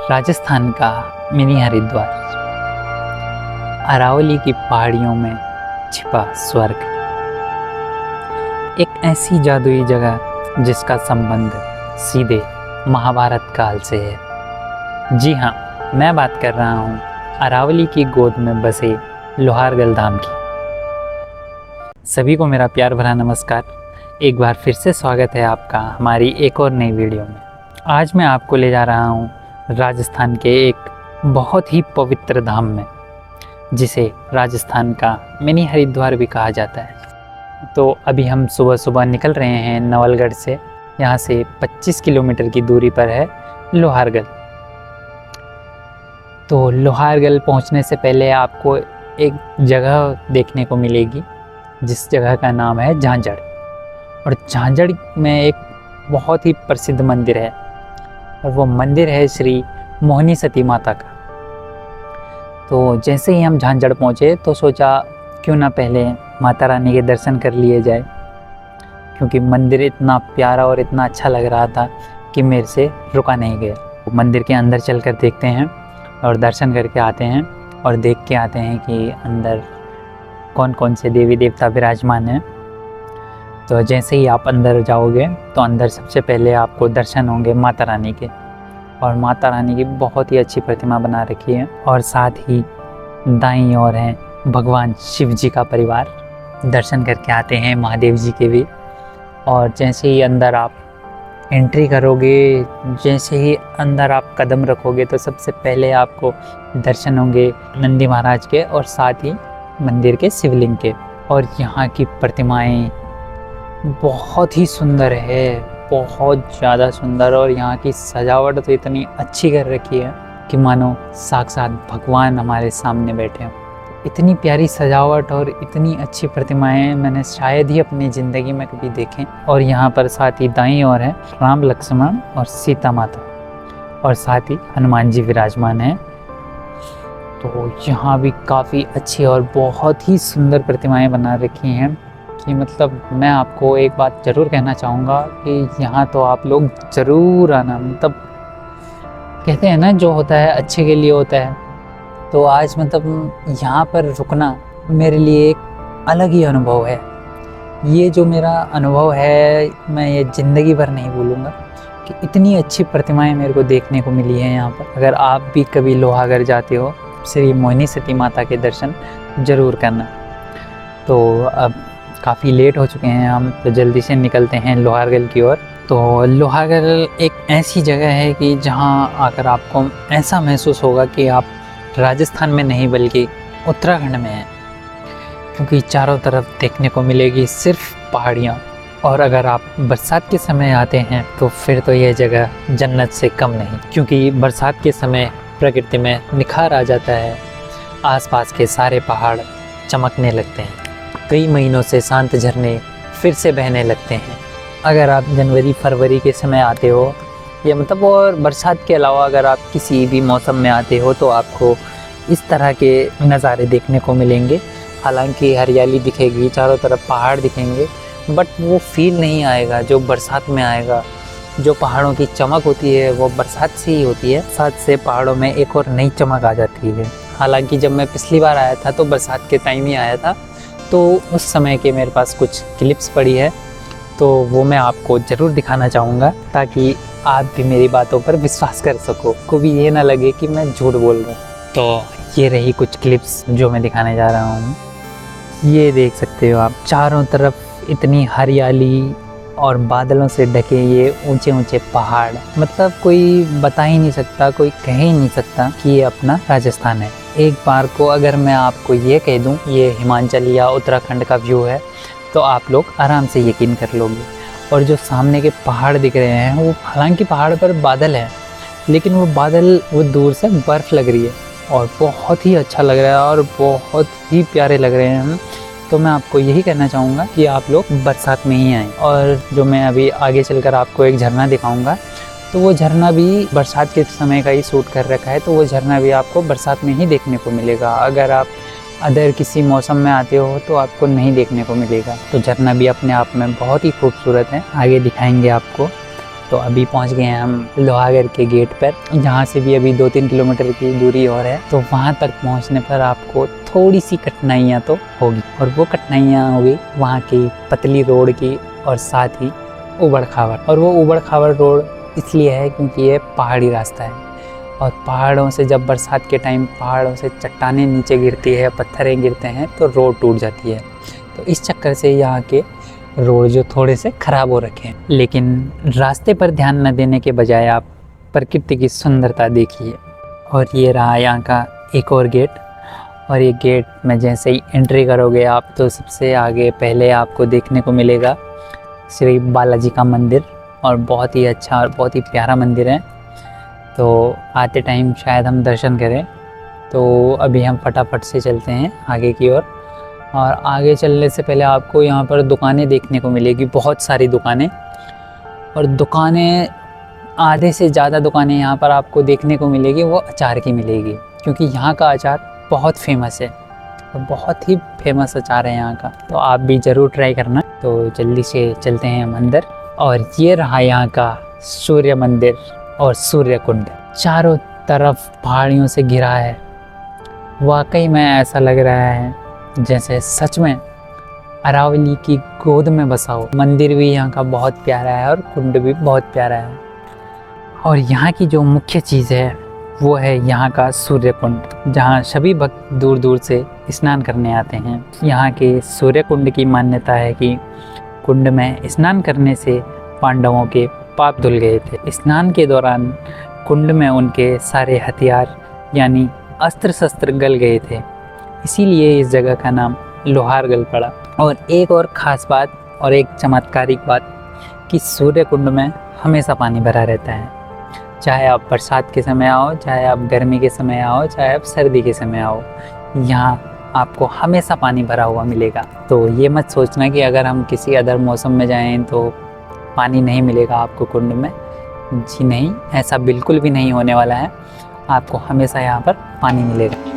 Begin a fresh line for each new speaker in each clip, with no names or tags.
राजस्थान का मिनी हरिद्वार, अरावली की पहाड़ियों में छिपा स्वर्ग, एक ऐसी जादुई जगह जिसका संबंध सीधे महाभारत काल से है। जी हाँ, मैं बात कर रहा हूँ अरावली की गोद में बसे लोहारगल धाम की। सभी को मेरा प्यार भरा नमस्कार। एक बार फिर से स्वागत है आपका हमारी एक और नई वीडियो में। आज मैं आपको ले जा रहा हूँ राजस्थान के एक बहुत ही पवित्र धाम में, जिसे राजस्थान का मिनी हरिद्वार भी कहा जाता है। तो अभी हम सुबह सुबह निकल रहे हैं नवलगढ़ से। यहाँ से 25 किलोमीटर की दूरी पर है लोहारगल। तो लोहारगल पहुँचने से पहले आपको एक जगह देखने को मिलेगी, जिस जगह का नाम है झांझड़। और झांझड़ में एक बहुत ही प्रसिद्ध मंदिर है, और वो मंदिर है श्री मोहिनी सती माता का। तो जैसे ही हम झांझड़ पहुँचे तो सोचा क्यों ना पहले माता रानी के दर्शन कर लिए जाए, क्योंकि मंदिर इतना प्यारा और इतना अच्छा लग रहा था कि मेरे से रुका नहीं गया। तो मंदिर के अंदर चलकर देखते हैं और दर्शन करके आते हैं और देख के आते हैं कि अंदर कौन कौन से देवी देवता विराजमान हैं। तो जैसे ही आप अंदर जाओगे तो अंदर सबसे पहले आपको दर्शन होंगे माता रानी के, और माता रानी की बहुत ही अच्छी प्रतिमा बना रखी है। और साथ ही दाईं ओर हैं भगवान शिव जी का परिवार। दर्शन करके आते हैं महादेव जी के भी। और जैसे ही अंदर आप एंट्री करोगे, जैसे ही अंदर आप कदम रखोगे तो सबसे पहले आपको दर्शन होंगे नंदी महाराज के और साथ ही मंदिर के शिवलिंग के। और यहाँ की प्रतिमाएं बहुत ही सुंदर है, बहुत ज़्यादा सुंदर। और यहाँ की सजावट तो इतनी अच्छी कर रखी है कि मानो साक्षात भगवान हमारे सामने बैठे हों। इतनी प्यारी सजावट और इतनी अच्छी प्रतिमाएं मैंने शायद ही अपनी ज़िंदगी में कभी देखें। और यहाँ पर साथ ही दाईं ओर है राम लक्ष्मण और सीता माता, और साथ ही हनुमान जी विराजमान हैं। तो यहाँ भी काफ़ी अच्छी और बहुत ही सुंदर प्रतिमाएं बना रखी हैं कि मतलब मैं आपको एक बात ज़रूर कहना चाहूँगा कि यहाँ तो आप लोग ज़रूर आना। मतलब कहते हैं ना, जो होता है अच्छे के लिए होता है। तो आज मतलब यहाँ पर रुकना मेरे लिए एक अलग ही अनुभव है। ये जो मेरा अनुभव है मैं ये ज़िंदगी भर नहीं भूलूँगा कि इतनी अच्छी प्रतिमाएं मेरे को देखने को मिली हैं यहाँ पर। अगर आप भी कभी लोहागढ़ जाते हो, श्री मोहिनी सती माता के दर्शन ज़रूर करना। तो अब काफ़ी लेट हो चुके हैं हम, तो जल्दी से निकलते हैं लोहारगल की ओर। तो लोहारगल एक ऐसी जगह है कि जहाँ आकर आपको ऐसा महसूस होगा कि आप राजस्थान में नहीं बल्कि उत्तराखंड में हैं, क्योंकि चारों तरफ देखने को मिलेगी सिर्फ पहाड़ियाँ। और अगर आप बरसात के समय आते हैं तो फिर तो यह जगह जन्नत से कम नहीं, क्योंकि बरसात के समय प्रकृति में निखार आ जाता है। आसपास के सारे पहाड़ चमकने लगते हैं, कई महीनों से शांत झरने फिर से बहने लगते हैं। अगर आप जनवरी फरवरी के समय आते हो, या मतलब और बरसात के अलावा अगर आप किसी भी मौसम में आते हो, तो आपको इस तरह के नज़ारे देखने को मिलेंगे। हालांकि हरियाली दिखेगी, चारों तरफ पहाड़ दिखेंगे, बट वो फील नहीं आएगा जो बरसात में आएगा। जो पहाड़ों की चमक होती है वो बरसात से ही होती है। साथ से पहाड़ों में एक और नई चमक आ जाती है। हालांकि जब मैं पिछली बार आया था तो बरसात के टाइम ही आया था, तो उस समय के मेरे पास कुछ क्लिप्स पड़ी है, तो वो मैं आपको ज़रूर दिखाना चाहूँगा, ताकि आप भी मेरी बातों पर विश्वास कर सको, को भी ये ना लगे कि मैं झूठ बोल रहा हूँ। तो ये रही कुछ क्लिप्स जो मैं दिखाने जा रहा हूँ। ये देख सकते हो आप, चारों तरफ इतनी हरियाली और बादलों से ढके ये ऊंचे ऊंचे पहाड़। मतलब कोई बता ही नहीं सकता, कोई कह ही नहीं सकता कि ये अपना राजस्थान है। एक बार को अगर मैं आपको ये कह दूं ये हिमाचल या उत्तराखंड का व्यू है, तो आप लोग आराम से यकीन कर लोगे। और जो सामने के पहाड़ दिख रहे हैं, वो हालांकि पहाड़ पर बादल है, लेकिन वो बादल वो दूर से बर्फ़ लग रही है और बहुत ही अच्छा लग रहा है और बहुत ही प्यारे लग रहे हैं। तो मैं आपको यही कहना चाहूँगा कि आप लोग बरसात में ही आएँ। और जो मैं अभी आगे चलकर आपको एक झरना दिखाऊँगा, तो वो झरना भी बरसात के समय का ही शूट कर रखा है, तो वो झरना भी आपको बरसात में ही देखने को मिलेगा। अगर आप अदर किसी मौसम में आते हो तो आपको नहीं देखने को मिलेगा। तो झरना भी अपने आप में बहुत ही खूबसूरत है, आगे दिखाएंगे आपको। तो अभी पहुंच गए हैं हम लोहागढ़ के गेट पर, जहाँ से भी अभी 2-3 किलोमीटर की दूरी और है। तो वहाँ तक पहुँचने पर आपको थोड़ी सी कठिनाइयाँ तो होगी, और वो कठिनाइयाँ होगी वहाँ की पतली रोड की और साथ ही उबड़ खाबड़। और वो उबड़ खाबड़ रोड इसलिए है क्योंकि ये पहाड़ी रास्ता है, और पहाड़ों से जब बरसात के टाइम पहाड़ों से चट्टानें नीचे गिरती है, पत्थरें गिरते हैं तो रोड टूट जाती है। तो इस चक्कर से यहाँ के रोड जो थोड़े से ख़राब हो रखे हैं। लेकिन रास्ते पर ध्यान न देने के बजाय आप प्रकृति की सुंदरता देखिए। और ये रहा यहाँ का एक और गेट, और ये गेट में जैसे ही एंट्री करोगे आप तो सबसे आगे पहले आपको देखने को मिलेगा श्री बालाजी का मंदिर, और बहुत ही अच्छा और बहुत ही प्यारा मंदिर है। तो आते टाइम शायद हम दर्शन करें। तो अभी हम फटाफट से चलते हैं आगे की ओर, और आगे चलने से पहले आपको यहाँ पर दुकानें देखने को मिलेगी, बहुत सारी दुकानें। और दुकानें, आधे से ज़्यादा दुकानें यहाँ पर आपको देखने को मिलेगी वो अचार की मिलेगी, क्योंकि यहाँ का अचार बहुत फेमस है, और बहुत ही फेमस अचार है यहाँ का। तो आप भी ज़रूर ट्राई करना। तो जल्दी से चलते हैं हम अंदर। और ये रहा यहाँ का सूर्य मंदिर और सूर्य कुंड, चारों तरफ पहाड़ियों से घिरा है। वाकई में ऐसा लग रहा है जैसे सच में अरावली की गोद में बसा हो। मंदिर भी यहाँ का बहुत प्यारा है और कुंड भी बहुत प्यारा है। और यहाँ की जो मुख्य चीज़ है वो है यहाँ का सूर्य कुंड, जहाँ सभी भक्त दूर दूर से स्नान करने आते हैं। यहाँ के सूर्य कुंड की मान्यता है कि कुंड में स्नान करने से पांडवों के पाप धुल गए थे। स्नान के दौरान कुंड में उनके सारे हथियार यानी अस्त्र शस्त्र गल गए थे, इसीलिए इस जगह का नाम लोहारगढ़ पड़ा। और एक और ख़ास बात और एक चमत्कारिक बात कि सूर्य कुंड में हमेशा पानी भरा रहता है, चाहे आप बरसात के समय आओ, चाहे आप गर्मी के समय आओ, चाहे आप सर्दी के समय आओ, यहाँ आपको हमेशा पानी भरा हुआ मिलेगा। तो ये मत सोचना कि अगर हम किसी अदर मौसम में जाएं तो पानी नहीं मिलेगा आपको कुंड में। जी नहीं, ऐसा बिल्कुल भी नहीं होने वाला है, आपको हमेशा यहाँ पर पानी मिलेगा।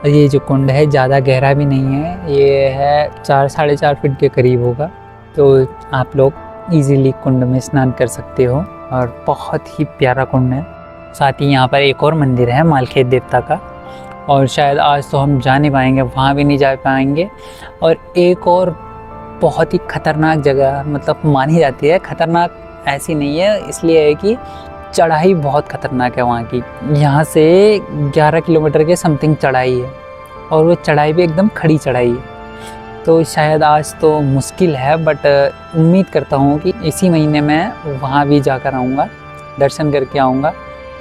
ये जो कुंड है ज़्यादा गहरा भी नहीं है, ये है 4-4.5 फीट के करीब होगा। तो आप लोग इजीली कुंड में स्नान कर सकते हो, और बहुत ही प्यारा कुंड है। साथ ही यहाँ पर एक और मंदिर है मालखेत देवता का, और शायद आज तो हम जा नहीं पाएंगे, वहाँ भी नहीं जा पाएंगे। और एक और बहुत ही ख़तरनाक जगह, मतलब मानी जाती है ख़तरनाक ऐसी नहीं है, इसलिए है कि चढ़ाई बहुत ख़तरनाक है वहाँ की। यहाँ से 11 किलोमीटर के समथिंग चढ़ाई है, और वो चढ़ाई भी एकदम खड़ी चढ़ाई है। तो शायद आज तो मुश्किल है, बट उम्मीद करता हूँ कि इसी महीने में वहाँ भी जाकर आऊँगा, दर्शन करके आऊँगा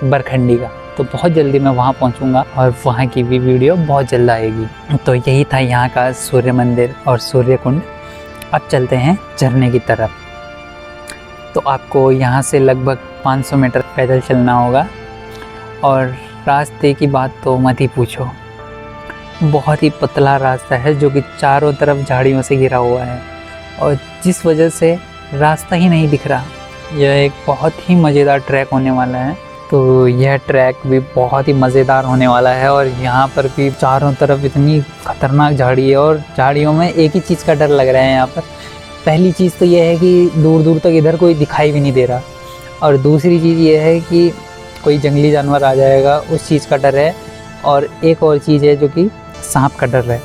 बरखंडी का। तो बहुत जल्दी मैं वहाँ पहुँचूँगा, और वहाँ की भी वीडियो बहुत जल्द आएगी। तो यही था यहाँ का सूर्य मंदिर और सूर्य कुंड। अब चलते हैं झरने की तरफ। तो आपको यहाँ से लगभग 500 मीटर पैदल चलना होगा, और रास्ते की बात तो मत ही पूछो, बहुत ही पतला रास्ता है जो कि चारों तरफ झाड़ियों से घिरा हुआ है, और जिस वजह से रास्ता ही नहीं दिख रहा। यह एक बहुत ही मज़ेदार ट्रैक होने वाला है। तो यह ट्रैक भी बहुत ही मज़ेदार होने वाला है, और यहाँ पर भी चारों तरफ इतनी ख़तरनाक झाड़ी है, और झाड़ियों में एक ही चीज़ का डर लग रहा है यहाँ पर। पहली चीज़ तो यह है कि दूर दूर तक इधर कोई दिखाई भी नहीं दे रहा, और दूसरी चीज़ ये है कि कोई जंगली जानवर आ जाएगा, उस चीज़ का डर है। और एक और चीज़ है जो कि सांप का डर है,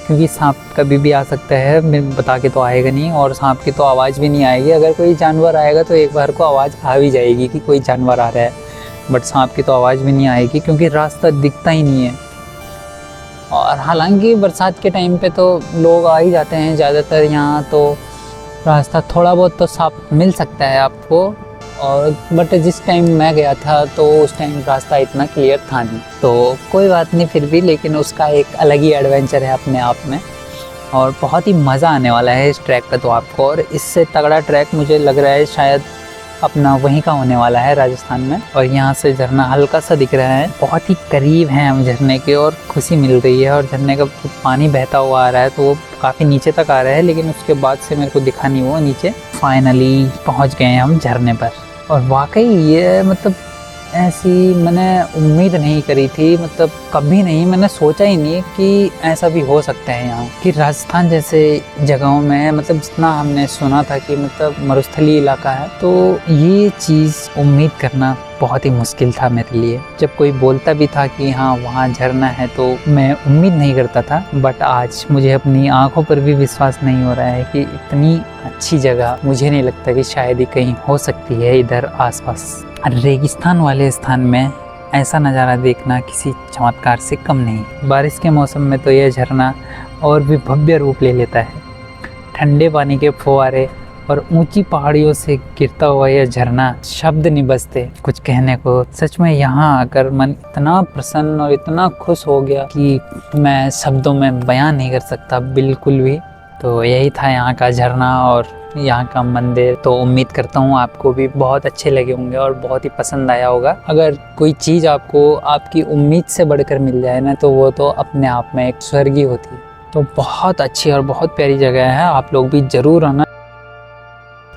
क्योंकि सांप कभी भी आ सकता है, मैं बता के तो आएगा नहीं, और सांप की तो आवाज़ भी नहीं आएगी। अगर कोई जानवर आएगा तो एक बार को आवाज़ आ भी जाएगी कि कोई जानवर आ रहा है, बट सांप की तो आवाज़ भी नहीं आएगी क्योंकि रास्ता दिखता ही नहीं है। और हालांकि बरसात के टाइम पे तो लोग आ ही जाते हैं ज़्यादातर यहाँ, तो रास्ता थोड़ा बहुत तो साफ मिल सकता है आपको। और बट जिस टाइम मैं गया था तो उस टाइम रास्ता इतना क्लियर था नहीं, तो कोई बात नहीं फिर भी, लेकिन उसका एक अलग ही एडवेंचर है अपने आप में, और बहुत ही मज़ा आने वाला है इस ट्रैक का तो आपको। और इससे तगड़ा ट्रैक मुझे लग रहा है शायद अपना वहीं का होने वाला है, राजस्थान में। और यहाँ से झरना हल्का सा दिख रहा है, बहुत ही करीब हैं हम झरने के, और खुशी मिल रही है। और झरने का पानी बहता हुआ आ रहा है, तो वो काफ़ी नीचे तक आ रहा है, लेकिन उसके बाद से मेरे को दिखा नहीं वो नीचे। फाइनली पहुँच गए हैं हम झरने पर, और वाकई ये मतलब ऐसी मैंने उम्मीद नहीं करी थी, मतलब कभी नहीं, मैंने सोचा ही नहीं कि ऐसा भी हो सकता है यहाँ कि राजस्थान जैसे जगहों में, मतलब जितना हमने सुना था कि मतलब मरुस्थलीय इलाका है, तो ये चीज़ उम्मीद करना बहुत ही मुश्किल था मेरे लिए। जब कोई बोलता भी था कि हाँ वहाँ झरना है तो मैं उम्मीद नहीं करता था, बट आज मुझे अपनी आंखों पर भी विश्वास नहीं हो रहा है कि इतनी अच्छी जगह मुझे नहीं लगता कि शायद ही कहीं हो सकती है इधर आसपास। रेगिस्तान वाले स्थान में ऐसा नज़ारा देखना किसी चमत्कार से कम नहीं। बारिश के मौसम में तो यह झरना और भी भव्य रूप ले लेता है। ठंडे पानी के फुहारे और ऊंची पहाड़ियों से गिरता हुआ यह झरना, शब्द नहीं बचते कुछ कहने को। सच में यहाँ आकर मन इतना प्रसन्न और इतना खुश हो गया कि मैं शब्दों में बयान नहीं कर सकता बिल्कुल भी। तो यही था यहाँ का झरना और यहाँ का मंदिर। तो उम्मीद करता हूँ आपको भी बहुत अच्छे लगे होंगे और बहुत ही पसंद आया होगा। अगर कोई चीज़ आपको आपकी उम्मीद से बढ़कर मिल जाए ना, तो वो तो अपने आप में एक स्वर्ग ही होती है। तो बहुत अच्छी और बहुत प्यारी जगह है, आप लोग भी ज़रूर आना।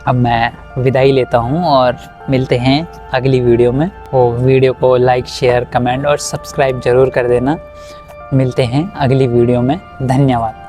अब मैं विदाई लेता हूँ और मिलते हैं अगली वीडियो में। वो वीडियो को लाइक, शेयर, कमेंट और सब्सक्राइब ज़रूर कर देना। मिलते हैं अगली वीडियो में। धन्यवाद।